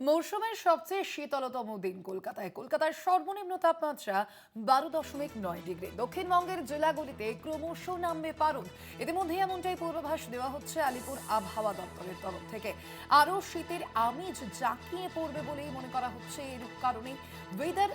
মৌসুমের সবচেয়ে শীতলতম দিন কলকাতার সর্বনিম্ন তাপমাত্রা 12.9 ডিগ্রি। দক্ষিণবঙ্গের জেলাগুলিতে ক্রমশ নামবে পারদ। ইতিমধ্যে এমনটাই পূর্বাভাস দেওয়া হচ্ছে আলিপুর আবহাওয়া দপ্তরের তরফ থেকে। আরও শীতের আমেজ জাঁকিয়ে পড়বে বলেই মনে করা হচ্ছে। এর কারণে ওয়েদার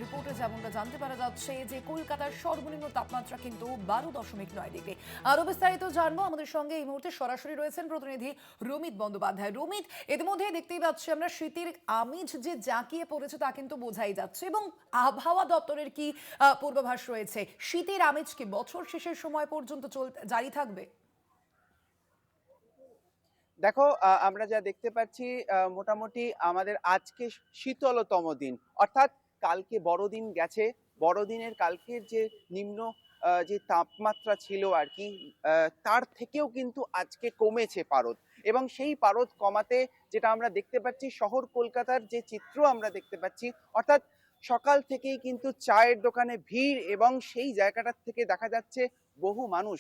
রিপোর্টে যেমনটা জানতে পারা যাচ্ছে যে কলকাতার সর্বনিম্ন তাপমাত্রা কিন্তু 12.9 ডিগ্রি। আরও বিস্তারিত জানবো, আমাদের সঙ্গে এই মুহূর্তে সরাসরি রয়েছেন প্রতিনিধি রমিত বন্দ্যোপাধ্যায়। রমিত, ইতিমধ্যে দেখতেই পাচ্ছি আমরা শীতের আমেজ যে জাঁকিয়ে পড়েছে তা কিন্তু বোঝাই যাচ্ছে। এবং আবহাওয়া দপ্তরের কি পূর্বাভাস রয়েছে? শীতের আমেজ কি বছর শেষের সময় পর্যন্ত জারি থাকবে? দেখো, আমরা যা দেখতে পাচ্ছি, মোটামুটি আমাদের আজকে শীতলতম দিন, অর্থাৎ কালকে বড়দিন গেছে। বড়দিনের কালকের যে নিম্ন যে তাপমাত্রা ছিল আর কি, তার থেকেও কিন্তু আজকে কমেছে পারদ। এবং সেই পারদ কমাতে যেটা আমরা দেখতে পাচ্ছি, শহর কলকাতার যে চিত্র আমরা দেখতে পাচ্ছি, অর্থাৎ সকাল থেকেই কিন্তু চায়ের দোকানে ভিড়, এবং সেই জায়গাটার থেকে দেখা যাচ্ছে বহু মানুষ,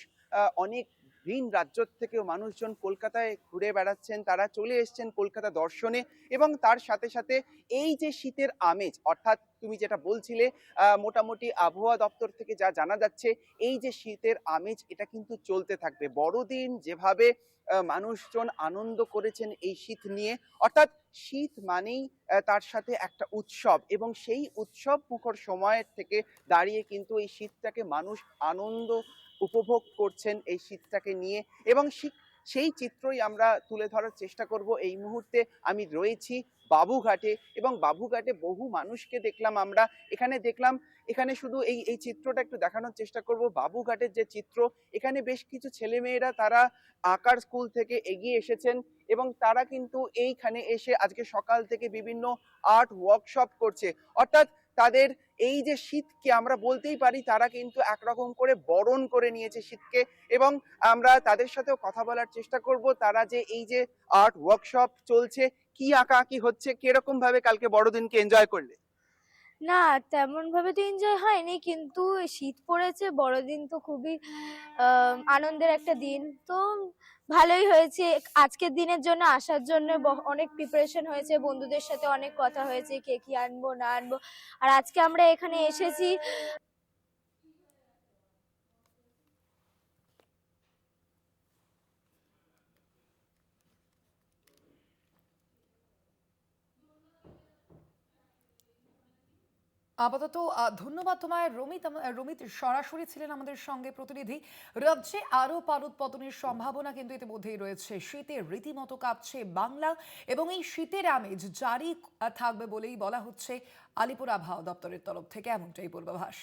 অনেক ভিন রাজ্য থেকেও মানুষজন কলকাতায় ঘুরে বেড়াচ্ছেন। তারা চলে এসছেন কলকাতা দর্শনে। এবং তার সাথে সাথে এই যে শীতের আমেজ, অর্থাৎ তুমি যেটা বলছিলে, মোটামুটি আবহাওয়া দপ্তর থেকে যা জানা যাচ্ছে, এই যে শীতের আমেজ এটা কিন্তু চলতে থাকবে। বড়দিন যেভাবে মানুষজন আনন্দ করেছেন এই শীত নিয়ে, অর্থাৎ শীত মানেই তার সাথে একটা উৎসব, এবং সেই উৎসব মুখর সময়ের থেকে দাঁড়িয়ে কিন্তু এই শীতটাকে মানুষ আনন্দ উপভোগ করছেন এই শীতটাকে নিয়ে। এবং সেই চিত্রই আমরা তুলে ধরার চেষ্টা করব এই মুহূর্তে। আমি রয়েছি বাবুঘাটে, এবং বাবুঘাটে বহু মানুষকে দেখলাম আমরা। এখানে শুধু এই চিত্রটা একটু দেখানোর চেষ্টা করব। বাবুঘাটের যে চিত্র, এখানে বেশ কিছু ছেলেমেয়েরা তারা আঁকার স্কুল থেকে এগিয়ে এসেছেন, এবং তারা কিন্তু এইখানে এসে আজকে সকাল থেকে বিভিন্ন আর্ট ওয়ার্কশপ করছে। অর্থাৎ তাদের এই যে শীতকে আমরা বলতেই পারি, তারা কিন্তু একরকম করে বরণ করে নিয়েছে শীতকে। এবং আমরা তাদের সাথেও কথা বলার চেষ্টা করব। তারা যে এই যে আর্ট ওয়ার্কশপ চলছে, কি আঁকাআঁকি হচ্ছে, কিরকম ভাবে কালকে বড়দিনকে এনজয় করলে? না, তেমন ভাবে তো এনজয় হয়নি, কিন্তু শীত পড়েছে, বড়দিন তো খুবই আনন্দের একটা দিন। তো ভালোই হয়েছে। আজকের দিনের জন্য আসার জন্য অনেক প্রিপারেশন হয়েছে, বন্ধুদের সাথে অনেক কথা হয়েছে, কে কি আনবো না আনবো। আর আজকে আমরা এখানে এসেছি। আপাতত ধন্যবাদ তোমায় রমিত। রমিত সরাসরি ছিলেন আমাদের সঙ্গে প্রতিনিধি। রাজ্যে আরও পারদ পতনের সম্ভাবনা কিন্তু ইতিমধ্যেই রয়েছে। শীতে রীতিমতো কাঁপছে বাংলা, এবং এই শীতের আমেজ জারি থাকবে বলেই বলা হচ্ছে আলিপুর আবহাওয়া দপ্তরের তরফ থেকে, এমনটাই পূর্বাভাস।